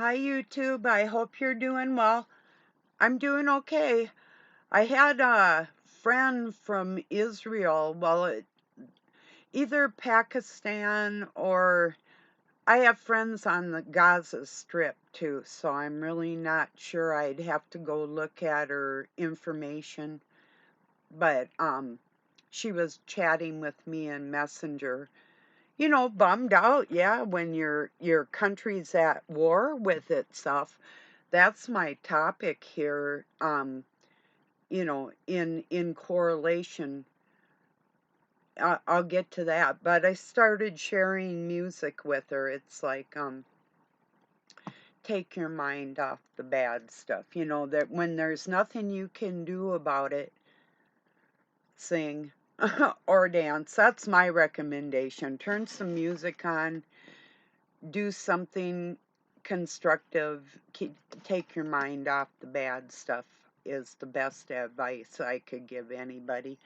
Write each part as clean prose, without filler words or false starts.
Hi, YouTube. I hope you're doing well. I'm doing okay. I had a friend from Israel, either Pakistan or I have friends on the Gaza Strip too, so I'm really not sure. I'd have to go look at her information. But she was chatting with me in Messenger. Bummed out, yeah, when your country's at war with itself. That's my topic here. In correlation, I'll get to that. But I started sharing music with her. It's like take your mind off the bad stuff. That when there's nothing you can do about it, sing or dance. That's my recommendation. Turn some music on, do something constructive, take your mind off the bad stuff is the best advice I could give anybody.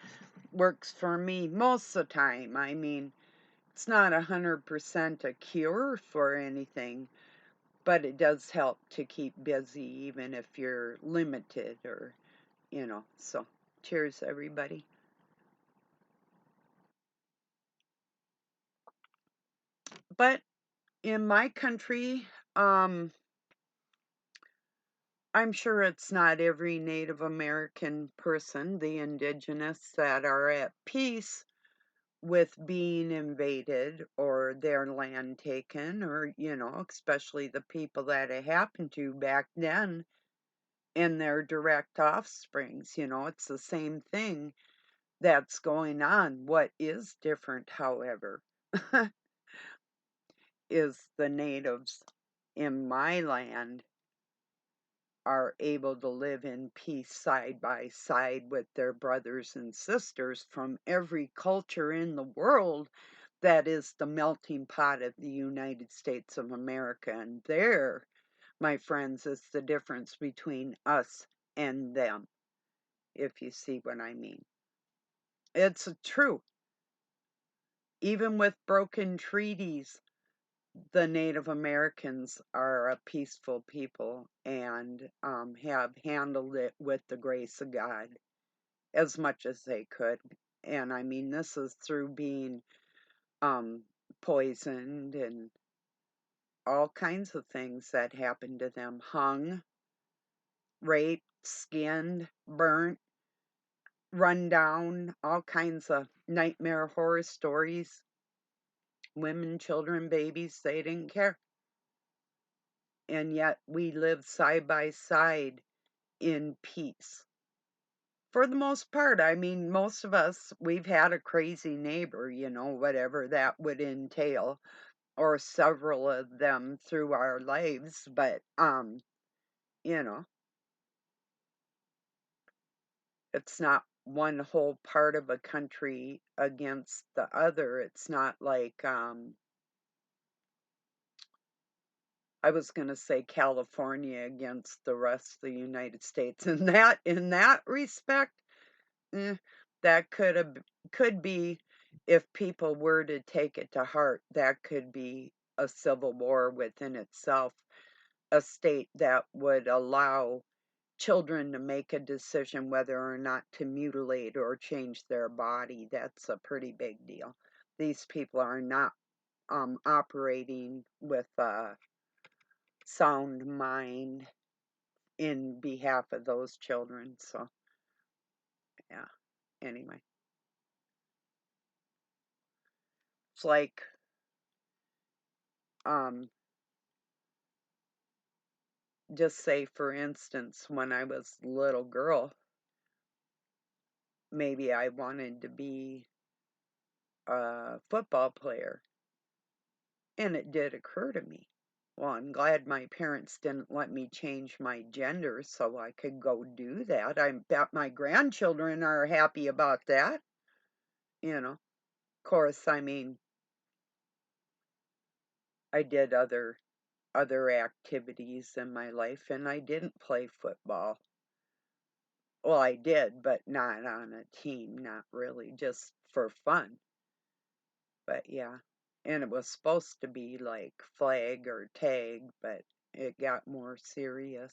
Works for me most of the time. I mean, it's not 100% a cure for anything, but it does help to keep busy even if you're limited so cheers everybody. But in my country, I'm sure it's not every Native American person, the indigenous, that are at peace with being invaded or their land taken, or, especially the people that it happened to back then and their direct offsprings. It's the same thing that's going on. What is different, however, is the natives in my land are able to live in peace side by side with their brothers and sisters from every culture in the world that is the melting pot of the United States of America. And there, my friends, is the difference between us and them, if you see what I mean. It's true. Even with broken treaties, the Native Americans are a peaceful people and have handled it with the grace of God as much as they could. And I mean, this is through being um, poisoned and all kinds of things that happened to them, hung, raped, skinned, burnt, run down, all kinds of nightmare horror stories. Women, children, babies, they didn't care. And yet we live side by side in peace. For the most part, I mean, most of us, we've had a crazy neighbor, whatever that would entail, or several of them through our lives, but you know, it's not one whole part of a country against the other. It's not like I was going to say California against the rest of the United States. In that respect, eh, that could be, if people were to take it to heart, that could be a civil war within itself, a state that would allow children to make a decision whether or not to mutilate or change their body. That's a pretty big deal. These people are not operating with a sound mind in behalf of those children. So, yeah, anyway. It's like, um, just say, for instance, when I was a little girl, maybe I wanted to be a football player. And it did occur to me. Well, I'm glad my parents didn't let me change my gender so I could go do that. I bet my grandchildren are happy about that. Of course, I mean, I did other activities in my life and I didn't play football. Well, I did, but not on a team, not really, just for fun. But yeah, and it was supposed to be like flag or tag, but it got more serious.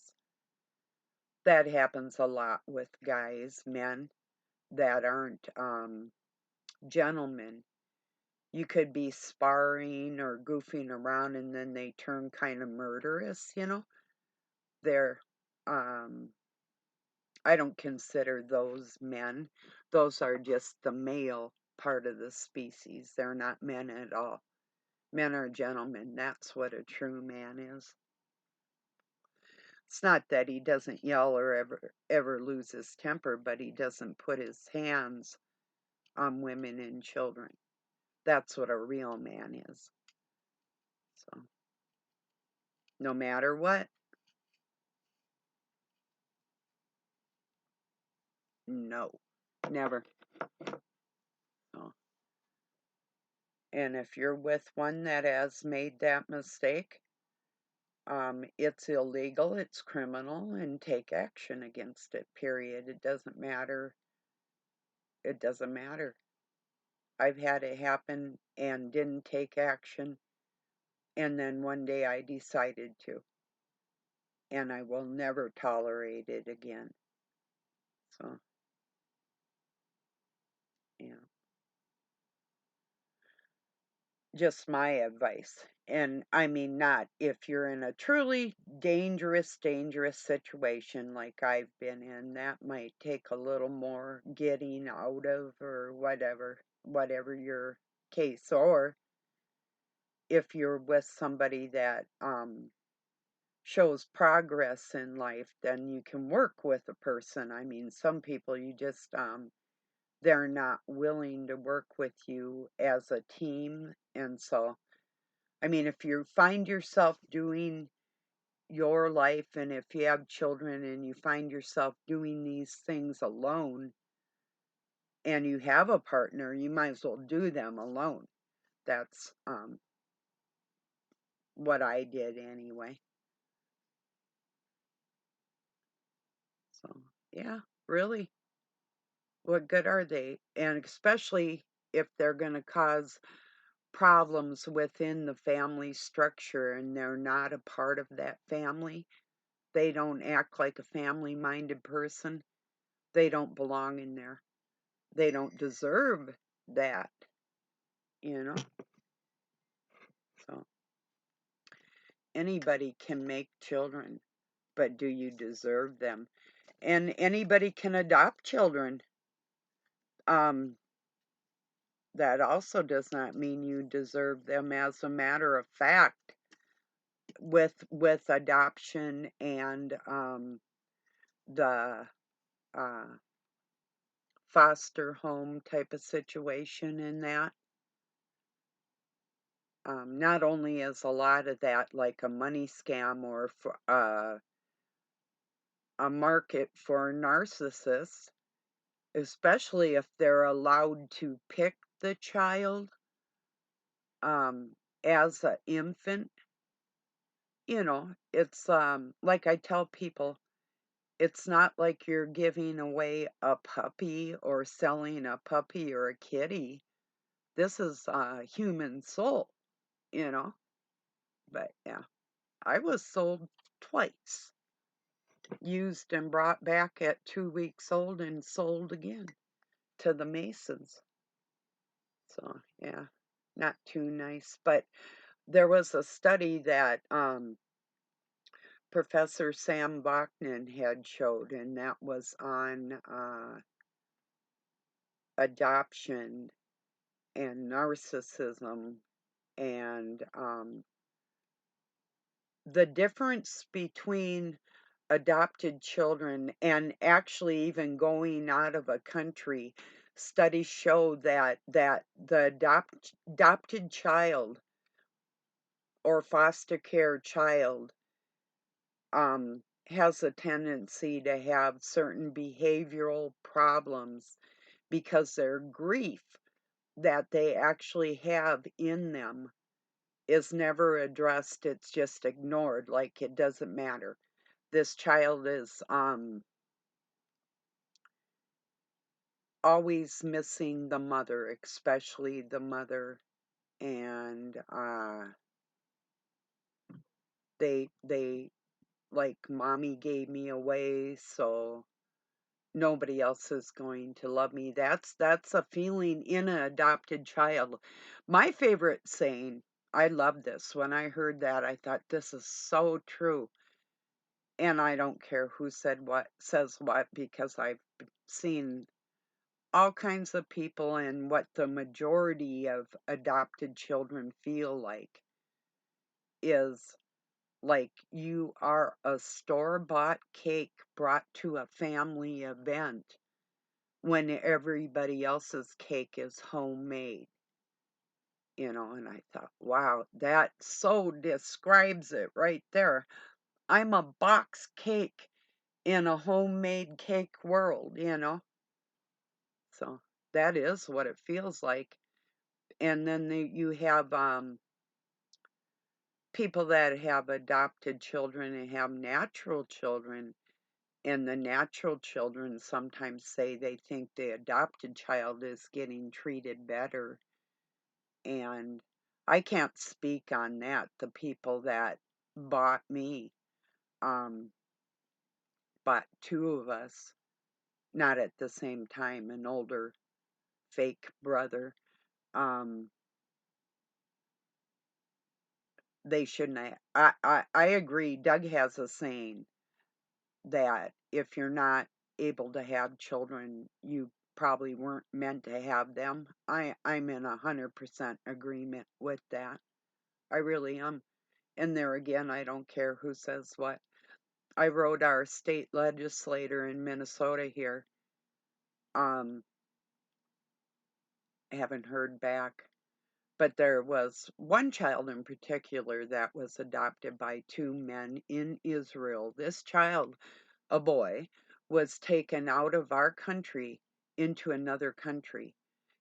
That happens a lot with guys, men that aren't gentlemen. You could be sparring or goofing around and then they turn kind of murderous, you know? They're, um, I don't consider those men. Those are just the male part of the species. They're not men at all. Men are gentlemen. That's what a true man is. It's not that he doesn't yell or ever lose his temper, but he doesn't put his hands on women and children. That's what a real man is. So, no matter what, no, never. So, and if you're with one that has made that mistake, it's illegal, it's criminal, and take action against it, period. It doesn't matter. It doesn't matter. I've had it happen and didn't take action, and then one day I decided to, and I will never tolerate it again. So, yeah. Just my advice. And I mean, not if you're in a truly dangerous situation like I've been in, that might take a little more getting out of or whatever your case. Or if you're with somebody that shows progress in life, then you can work with a person. I mean, some people you just, they're not willing to work with you as a team. And so, I mean, if you find yourself doing your life and if you have children and you find yourself doing these things alone and you have a partner, you might as well do them alone. That's what I did anyway. So, yeah, really, what good are they? And especially if they're going to cause problems within the family structure and they're not a part of that family, they don't act like a family minded person, they don't belong in there. They don't deserve that, you know? So anybody can make children, but do you deserve them? And anybody can adopt children. Um, that also does not mean you deserve them. As a matter of fact, with adoption and the uh, foster home type of situation in that, not only is a lot of that like a money scam or for, a market for narcissists, especially if they're allowed to pick the child as an infant. You know, it's like I tell people, it's not like you're giving away a puppy or selling a puppy or a kitty. This is a human soul, you know. But yeah, I was sold twice, used and brought back at 2 weeks old and sold again to the Masons. So, yeah, not too nice. But there was a study that Professor Sam Bachman had showed, and that was on adoption and narcissism and the difference between adopted children and actually even going out of a country. Studies show that the adopted child or foster care child has a tendency to have certain behavioral problems because their grief that they actually have in them is never addressed. It's just ignored, like it doesn't matter. This child is always missing the mother, especially the mother, and They like, mommy gave me away, so nobody else is going to love me. That's a feeling in an adopted child. My favorite saying, I love this. When I heard that, I thought this is so true. And I don't care who says what because I've seen all kinds of people and what the majority of adopted children feel like is like you are a store-bought cake brought to a family event when everybody else's cake is homemade, and I thought, wow, that so describes it right there. I'm a box cake in a homemade cake world. So that is what it feels like. And then you have people that have adopted children and have natural children. And the natural children sometimes say they think the adopted child is getting treated better. And I can't speak on that. The people that bought me, um, bought two of us, not at the same time, an older fake brother. Um, they shouldn't have. I agree. Doug has a saying that if you're not able to have children, you probably weren't meant to have them. I'm in 100% agreement with that. I really am. And there again, I don't care who says what. I wrote our state legislator in Minnesota here. Um, haven't heard back. But there was one child in particular that was adopted by two men in Israel. This child, a boy, was taken out of our country into another country.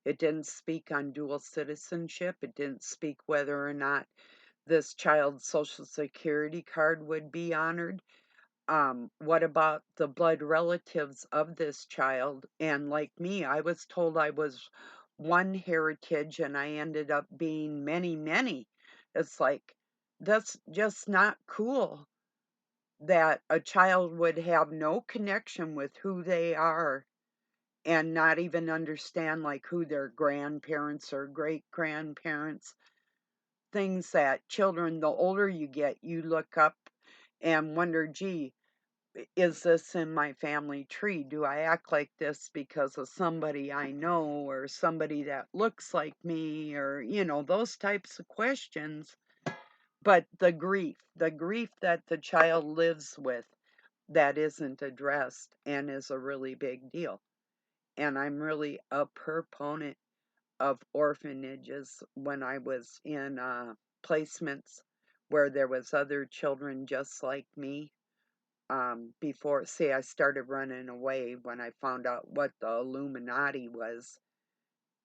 It didn't speak on dual citizenship. It didn't speak whether or not this child's social security card would be honored. What about the blood relatives of this child? And like me, I was told I was one heritage and I ended up being many, many. It's like, that's just not cool that a child would have no connection with who they are and not even understand like who their grandparents or great grandparents. Things that children, the older you get, you look up and wonder, gee, is this in my family tree? Do I act like this because of somebody I know or somebody that looks like me or, those types of questions. But the grief that the child lives with that isn't addressed and is a really big deal. And I'm really a proponent of orphanages when I was in placements where there was other children just like me. Before, see, I started running away when I found out what the Illuminati was.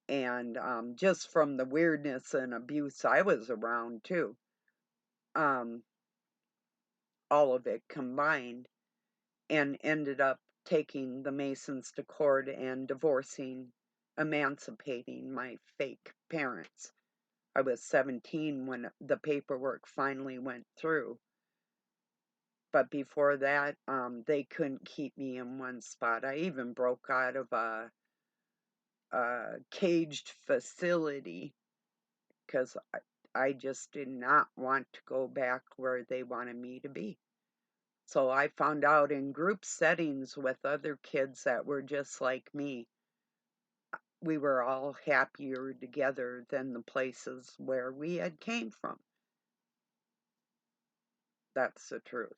And just from the weirdness and abuse I was around too, um, all of it combined, and ended up taking the Masons to court and divorcing, emancipating my fake parents. I was 17 when the paperwork finally went through. But before that, they couldn't keep me in one spot. I even broke out of a caged facility because I just did not want to go back where they wanted me to be. So I found out in group settings with other kids that were just like me, we were all happier together than the places where we had came from. That's the truth.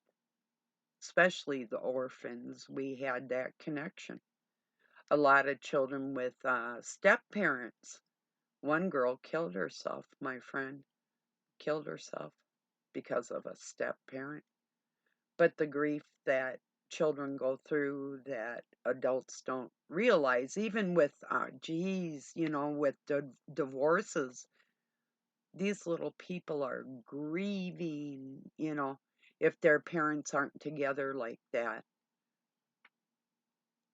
Especially the orphans, we had that connection. A lot of children with step parents. One girl killed herself, my friend, killed herself because of a step parent. But the grief that children go through that adults don't realize, even with, geez, with the divorces, these little people are grieving, if their parents aren't together like that,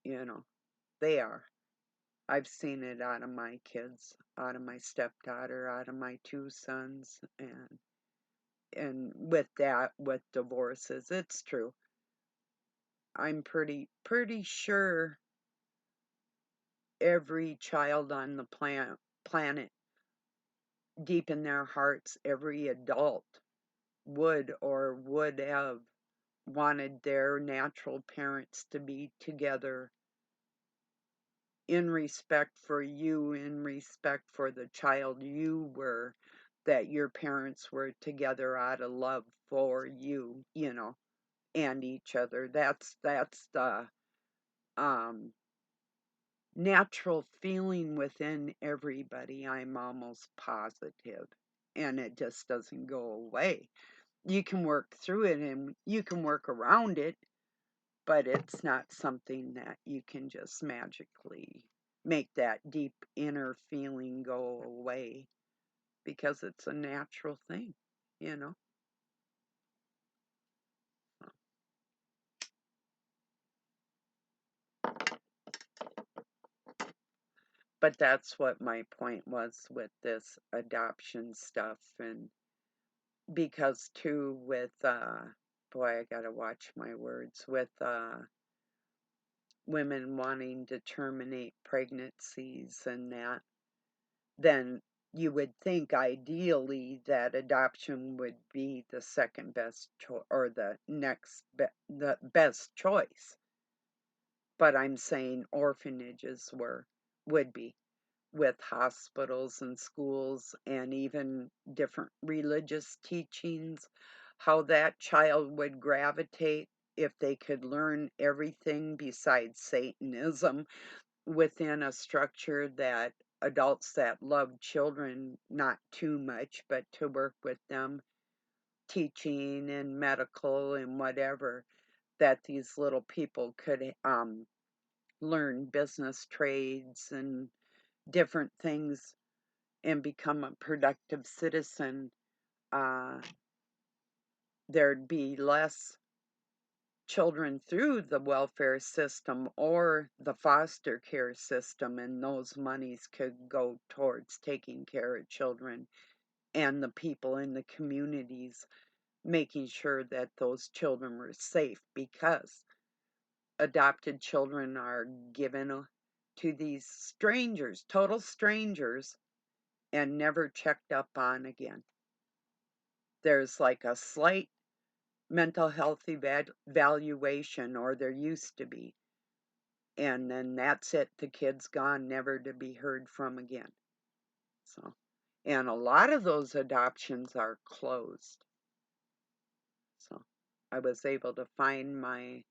you know, they are. I've seen it out of my kids, out of my stepdaughter, out of my two sons, and And with that, with divorces, it's true. I'm pretty sure every child on the planet, deep in their hearts, every adult would have wanted their natural parents to be together in respect for you, in respect for the child you were, that your parents were together out of love for you, and each other. That's the um natural feeling within everybody, I'm almost positive. And it just doesn't go away. You can work through it and you can work around it, but it's not something that you can just magically make that deep inner feeling go away, because it's a natural thing, you know. But that's what my point was with this adoption stuff. And because too, with boy, I gotta watch my words, with women wanting to terminate pregnancies and that, then you would think ideally that adoption would be the second best choice, or the the best choice. But I'm saying orphanages would be, with hospitals and schools and even different religious teachings, how that child would gravitate if they could learn everything besides Satanism within a structure that adults that love children not too much, but to work with them, teaching and medical and whatever, that these little people could learn business trades and different things and become a productive citizen. uh, there'd be less children through the welfare system or the foster care system, and those monies could go towards taking care of children and the people in the communities, making sure that those children were safe, because adopted children are given to these strangers, total strangers, and never checked up on again. There's like a slight mental health evaluation, or there used to be, and then that's it. The kid's gone, never to be heard from again. So, and a lot of those adoptions are closed. So, I was able to find my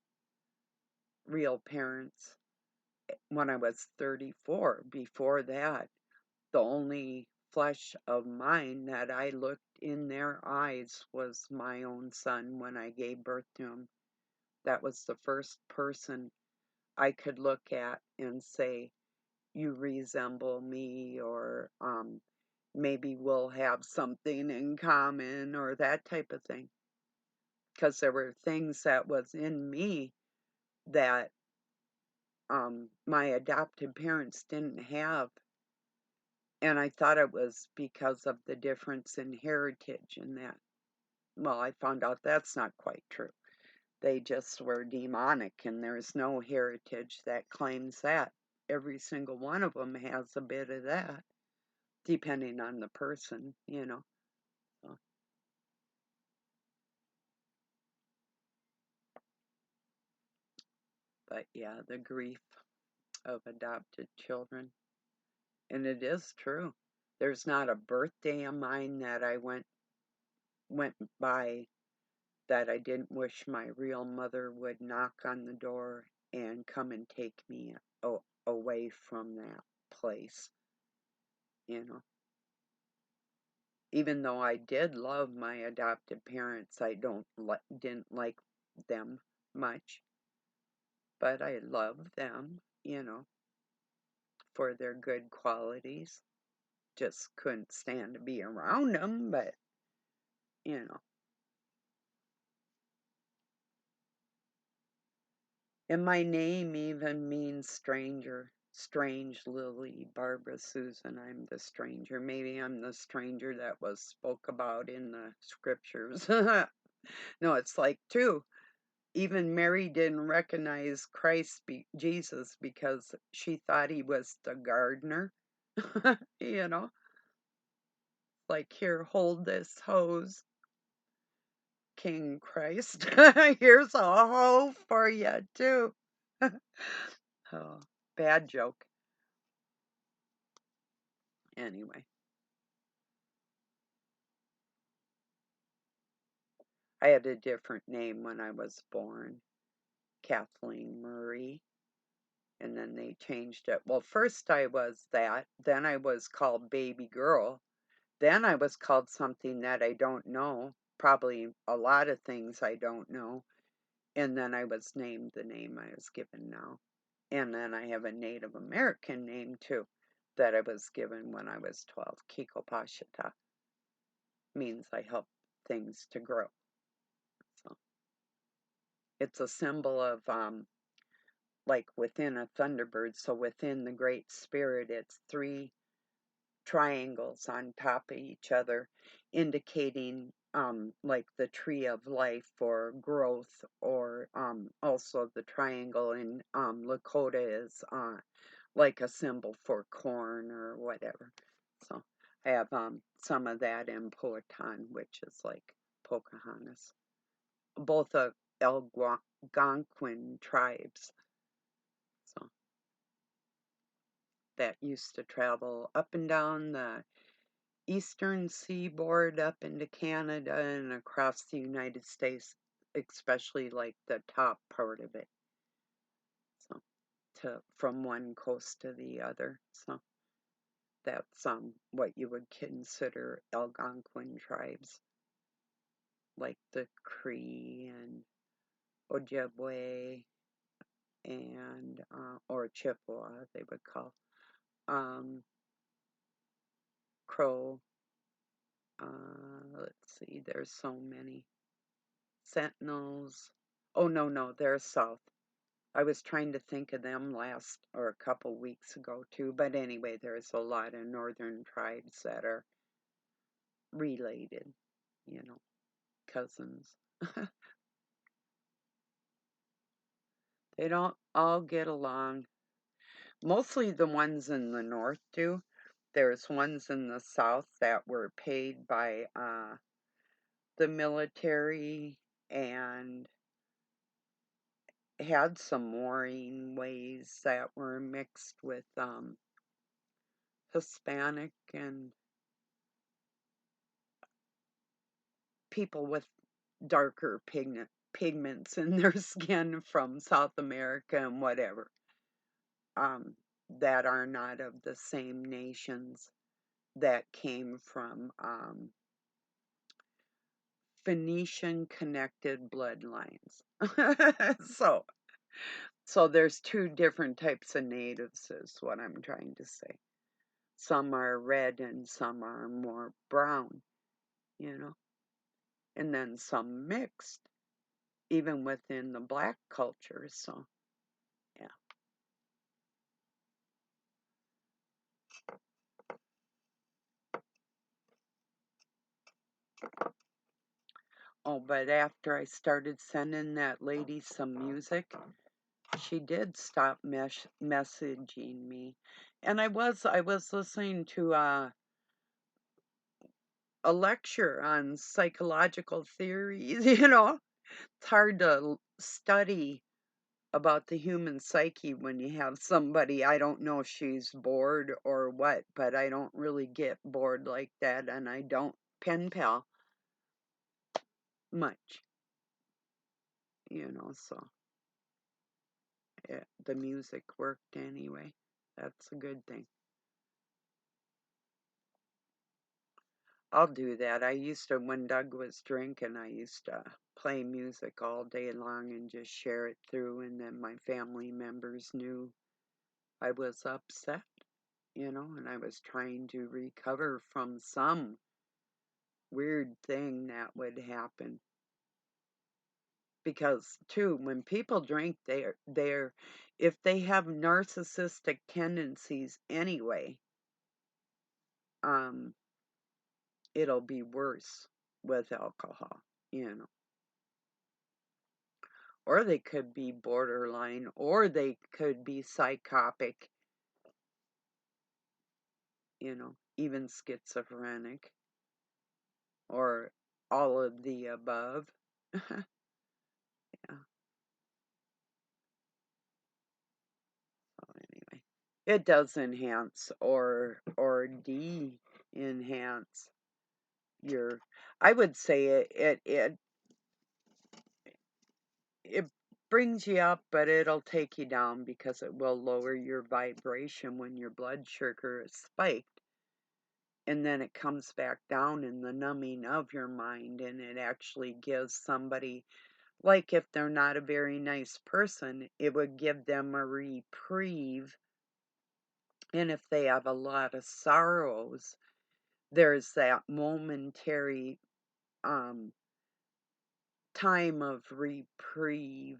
real parents when I was 34. Before that, the only flesh of mine that I looked in their eyes was my own son when I gave birth to him. That was the first person I could look at and say, you resemble me, or maybe we'll have something in common, or that type of thing. Because there were things that was in me that my adopted parents didn't have. And I thought it was because of the difference in heritage and that. Well, I found out that's not quite true. They just were demonic, and there's no heritage that claims that. Every single one of them has a bit of that, depending on the person. So, but yeah, the grief of adopted children. And it is true. There's not a birthday of mine that I went by that I didn't wish my real mother would knock on the door and come and take me away from that place, you know. Even though I did love my adopted parents, I didn't like them much, but I loved them, for their good qualities. Just couldn't stand to be around them, but you know. And my name even means stranger. Strange Lily, Barbara Susan, I'm the stranger. Maybe I'm the stranger that was spoke about in the scriptures. No, it's like, too, even Mary didn't recognize Jesus, because she thought he was the gardener. You know, like, here, hold this hose, King Christ. Here's a hoe for you, too. Oh, bad joke. Anyway, I had a different name when I was born, Kathleen Murray, and then they changed it. Well, first I was that, then I was called Baby Girl, then I was called something that I don't know, probably a lot of things I don't know, and then I was named the name I was given now. And then I have a Native American name too that I was given when I was 12. Kikopashita means I help things to grow. So it's a symbol of like within a Thunderbird, so within the Great Spirit, it's three triangles on top of each other, indicating like the tree of life or growth, or also the triangle in Lakota is like a symbol for corn or whatever. So I have some of that in Powhatan, which is like Pocahontas. Both of Algonquin tribes. So that used to travel up and down the eastern seaboard up into Canada and across the United States, especially like the top part of it. So from one coast to the other. So that's what you would consider Algonquin tribes, like the Cree and Ojibwe and or Chippewa they would call, Crow. Let's see, there's so many. Sentinels. Oh, no, no, they're south. I was trying to think of them last or a couple weeks ago too, but anyway, there's a lot of northern tribes that are related, you know, cousins. They don't all get along. Mostly the ones in the north do. There's ones in the south that were paid by the military and had some warring ways that were mixed with Hispanic and people with darker pigments in their skin from South America and whatever, um, that are not of the same nations that came from Phoenician connected bloodlines. so so there's two different types of natives is what I'm trying to say. Some are red and some are more brown, you know, and then some mixed, even within the black culture. So, yeah. Oh, but after I started sending that lady some music, she did stop messaging me, and I was listening to a lecture on psychological theories. You know, it's hard to study about the human psyche when you have somebody. I don't know if she's bored or what, but I don't really get bored like that, and I don't pen pal much, you know, so the music worked anyway. That's a good thing. I'll do that. I used to, when Doug was drinking, I used to play music all day long and just share it through, and then my family members knew I was upset, you know, and I was trying to recover from some weird thing that would happen. because too, when people drink, if they have narcissistic tendencies anyway, um, it'll be worse with alcohol, you know. Or they could be borderline, or they could be psychotic, you know, even schizophrenic, or all of the above. Yeah. So anyway, it does enhance or de-enhance your. I would say it brings you up, but it'll take you down because it will lower your vibration when your blood sugar is spiked. And then it comes back down in the numbing of your mind, and it actually gives somebody, like if they're not a very nice person, it would give them a reprieve. And if they have a lot of sorrows, there's that momentary um, time of reprieve,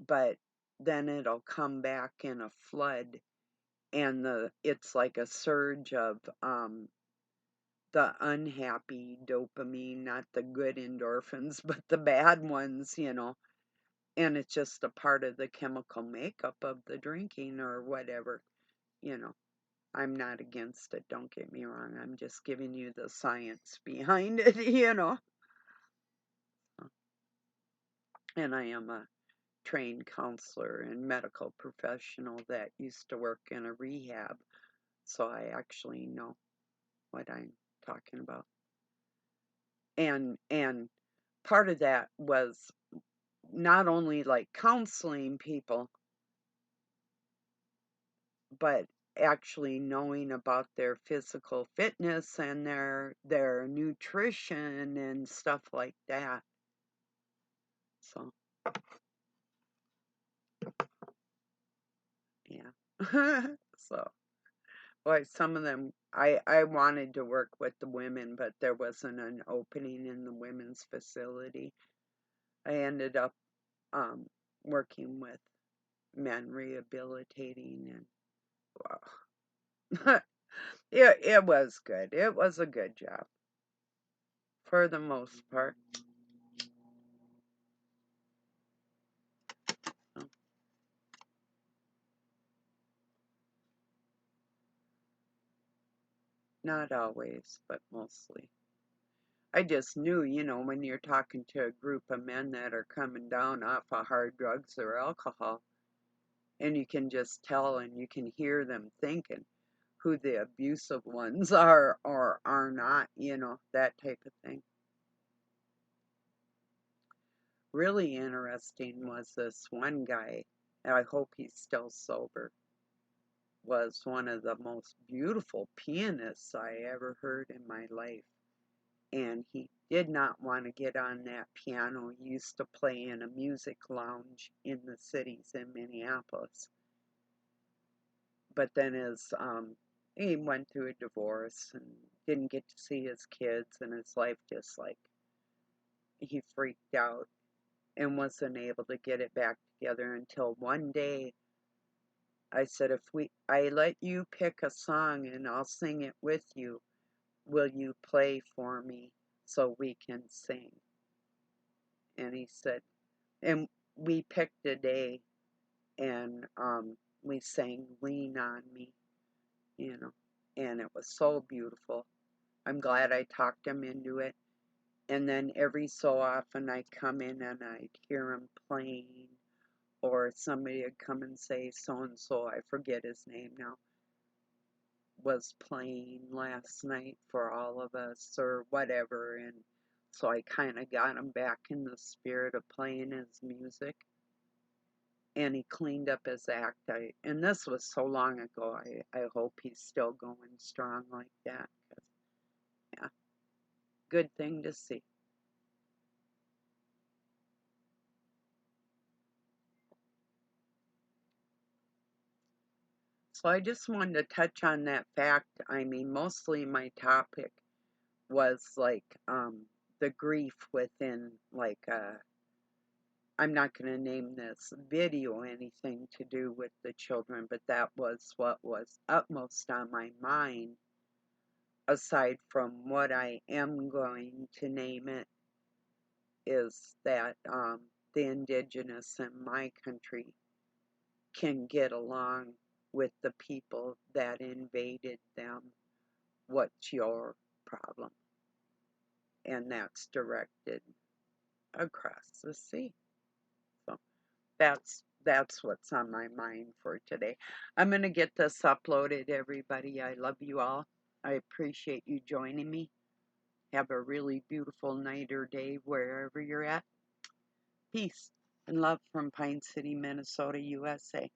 but then it'll come back in a flood, and it's like a surge of the unhappy dopamine, not the good endorphins, but the bad ones, you know. And it's just a part of the chemical makeup of the drinking or whatever, you know. I'm not against it, don't get me wrong. I'm just giving you the science behind it, you know. And I am a trained counselor and medical professional that used to work in a rehab, so I actually know what I'm talking about. And part of that was not only like counseling people, but actually knowing about their physical fitness and their nutrition and stuff like that. So yeah. So boy, some of them I wanted to work with the women, but there wasn't an opening in the women's facility. I ended up um, working with men rehabilitating, and wow. It was good. It was a good job for the most part. So, not always, but mostly. I just knew, you know, when you're talking to a group of men that are coming down off of hard drugs or alcohol, and you can just tell and you can hear them thinking who the abusive ones are or are not, you know, that type of thing. Really interesting was this one guy, and I hope he's still sober, was one of the most beautiful pianists I ever heard in my life. And he did not want to get on that piano. He used to play in a music lounge in the cities in Minneapolis. But then he went through a divorce and didn't get to see his kids, and his life just like he freaked out and wasn't able to get it back together until one day I said, if I let you pick a song and I'll sing it with you, will you play for me so we can sing? And he said, and we picked a day, and we sang Lean on Me, you know, and it was so beautiful. I'm glad I talked him into it. And then every so often I'd come in and I'd hear him playing, or somebody would come and say, so and so, I forget his name now, was playing last night for all of us, or whatever. And so I kind of got him back in the spirit of playing his music. And he cleaned up his act. And this was so long ago. I hope he's still going strong like that. Yeah, good thing to see. So I just wanted to touch on that fact. I mean, mostly my topic was like the grief within like I'm not going to name this video anything to do with the children, but that was what was upmost on my mind, aside from what I am going to name it, is that the indigenous in my country can get along with the people that invaded them. What's your problem? And that's directed across the sea. So that's what's on my mind for today. I'm going to get this uploaded, everybody. I love you all. I appreciate you joining me. Have a really beautiful night or day wherever you're at. Peace and love from Pine City, Minnesota, USA.